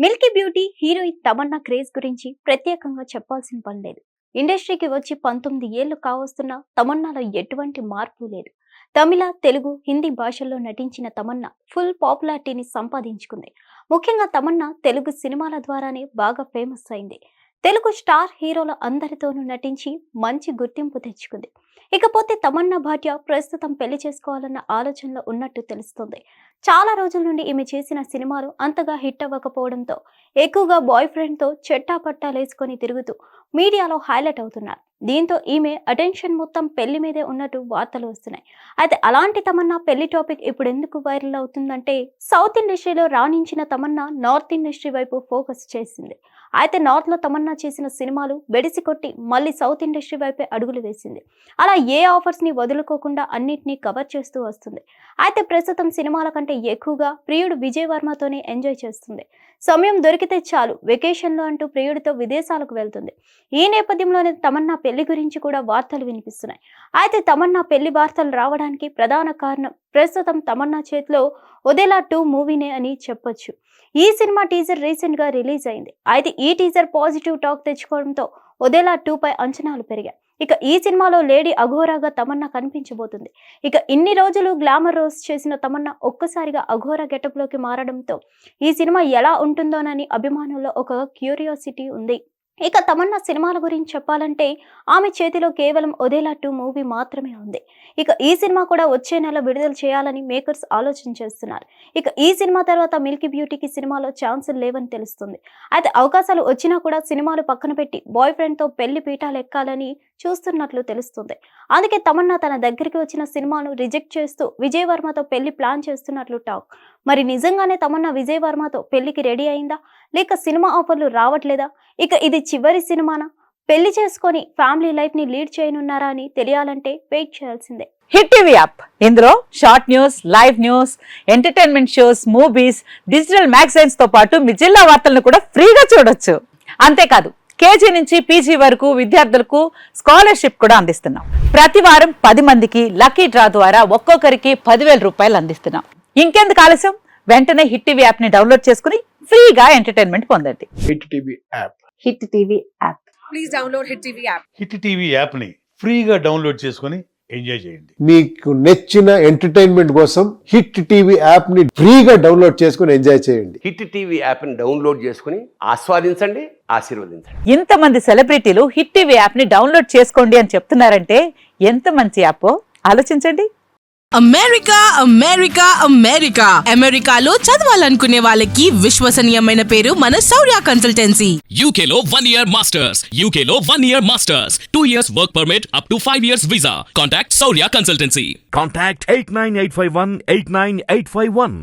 Milky beauty heroine Tamannaah craze గురించి ప్రత్యేకంగా చెప్పాల్సిన పని లేదు. ఇండస్ట్రీకి వచ్చి 19 ఏళ్లు కావస్తున్నా తమన్నాలో ఎటువంటి మార్పు లేదు. తమిళ, తెలుగు, హిందీ భాషల్లో నటించిన తమన్నా ఫుల్ పాపులారిటీని సంపాదించుకుంది. ముఖ్యంగా తమన్నా తెలుగు సినిమాల ద్వారానే బాగా ఫేమస్ అయింది. తెలుగు స్టార్ హీరోల అందరితోనూ నటించి మంచి గుర్తింపు తెచ్చుకుంది. ఇకపోతే తమన్నా భాట్య ప్రస్తుతం పెళ్లి చేసుకోవాలన్న ఆలోచనలో ఉన్నట్టు తెలుస్తోంది. చాలా రోజుల నుండి ఈమె చేసిన సినిమాలు అంతగా హిట్ అవ్వకపోవడంతో ఎక్కువగా బాయ్ ఫ్రెండ్ తో చెట్టాపట్టాలేసుకొని తిరుగుతూ మీడియాలో హైలైట్ అవుతున్నారు. దీంతో ఈమె అటెన్షన్ మొత్తం పెళ్లి మీదే ఉన్నట్టు వార్తలు వస్తున్నాయి. అయితే అలాంటి తమన్నా పెళ్లి టాపిక్ ఇప్పుడు ఎందుకు వైరల్ అవుతుందంటే, సౌత్ ఇండస్ట్రీలో రాణించిన తమన్నా నార్త్ ఇండస్ట్రీ వైపు ఫోకస్ చేసింది. అయితే నార్త్ లో తమన్నా చేసిన సినిమాలు బెడిసి కొట్టి మళ్ళీ సౌత్ ఇండస్ట్రీ వైపే అడుగులు వేసింది. అలా ఏ ఆఫర్స్ ని వదులుకోకుండా అన్నిటినీ కవర్ చేస్తూ వస్తుంది. అయితే ప్రస్తుతం సినిమాల కంటే ఎక్కువగా ప్రియుడు విజయ్ వర్మతోనే ఎంజాయ్ చేస్తుంది. సమయం దొరికితే చాలు వెకేషన్లో అంటూ ప్రియుడితో విదేశాలకు వెళ్తుంది. ఈ నేపథ్యంలోనే తమన్నా పెళ్లి గురించి కూడా వార్తలు వినిపిస్తున్నాయి. అయితే తమన్నా పెళ్లి వార్తలు రావడానికి ప్రధాన కారణం ప్రస్తుతం తమన్నా చేతిలో ఒదేలా 2 మూవీనే అని చెప్పొచ్చు. ఈ సినిమా టీజర్ రీసెంట్ గా రిలీజ్ అయింది. అయితే ఈ టీజర్ పాజిటివ్ టాక్ తెచ్చుకోవడంతో ఒదేలా 2 పై అంచనాలు పెరిగాయి. ఇక ఈ సినిమాలో లేడీ అఘోరాగా తమన్నా కనిపించబోతుంది. ఇక ఇన్ని రోజులు గ్లామర్ రోల్స్ చేసిన తమన్నా ఒక్కసారిగా అఘోరా గెటప్ లోకి మారడంతో ఈ సినిమా ఎలా ఉంటుందోనని అభిమానుల్లో ఒక క్యూరియాసిటీ ఉంది. ఇక తమన్నా సినిమాల గురించి చెప్పాలంటే ఆమె చేతిలో కేవలం ఒదేలా 2 మూవీ మాత్రమే ఉంది. ఇక ఈ సినిమా కూడా వచ్చే నెల విడుదల చేయాలని మేకర్స్ ఆలోచన చేస్తున్నారు. ఇక ఈ సినిమా తర్వాత మిల్కీ బ్యూటీకి సినిమాలో ఛాన్సులు లేవని తెలుస్తుంది. అయితే అవకాశాలు వచ్చినా కూడా సినిమాలు పక్కన పెట్టి బాయ్ ఫ్రెండ్ తో పెళ్లి పీఠాలు ఎక్కాలని చూస్తున్నట్లు తెలుస్తుంది. అందుకే తమన్నా తన దగ్గరికి వచ్చిన సినిమాను రిజెక్ట్ చేస్తూ విజయ్ వర్మతో పెళ్లి ప్లాన్ చేస్తున్నట్లు టాక్. మరి నిజంగానే తమన్నా విజయ్ వర్మతో పెళ్లికి రెడీ అయిందా, లేక సినిమా ఆఫర్లు రావట్లేదా, ఇక ఇది చివరి సినిమానా, పెళ్లి చేసుకొని ఫ్యామిలీ లైఫ్ ని లీడ్ చేయనున్నారా అని తెలియాలంటే వెయిట్ చేయాల్సిందే. హిట్ టీవీ యాప్ ఇందులో short news, live news, entertainment shows, movies, digital magazines తో పాటు మీ జిల్లా వార్తలను కూడా ఫ్రీగా చూడొచ్చు. అంతేకాదు కేజీ నుంచి పీజీ వరకు విద్యార్థులకు స్కాలర్షిప్ కూడా అందిస్తున్నాం. ప్రతి వారం 10 మందికి లక్కీ డ్రా ద్వారా ఒక్కొక్కరికి 10,000 రూపాయలు అందిస్తున్నాం. ఇంకెందుకు ఆలస్యం, వెంటనే హిట్ టీవీ యాప్ ని డౌన్లోడ్ చేసుకుని ఫ్రీగా ఎంటర్టైన్మెంట్ పొందండి. Hit TV app. Hit TV app. Please download hit TV app. Hit TV app ని ఫ్రీగా డౌన్లోడ్ చేసుకుని ఎంజాయ్ చేయండి. మీకు నచ్చిన ఎంటర్టైన్మెంట్ కోసం హిట్ టీవీ యాప్ ని ఫ్రీగా డౌన్లోడ్ చేసుకుని ఎంజాయ్ చేయండి. హిట్ టీవీ యాప్ ని డౌన్లోడ్ చేసుకుని ఆస్వాదించండి, ఆశీర్వదించండి. ఇంతమంది సెలబ్రిటీలు హిట్ టీవీ యాప్ ని డౌన్లోడ్ చేసుకోండి అని చెప్తున్నారంటే ఎంత మంచి యాప్ ఆలోచించండి. అమెరికా అమెరికా అమెరికా అమెరికాలో చదవాలనుకునే వాళ్ళకి విశ్వసనీయమైన పేరు మన శౌర్య కన్సల్టెన్సీ. UK లో 1 year masters, UK లో 1 year masters, 2 years work permit up to 5 years visa. Contact Saurya Consultancy. Contact 89851 89851.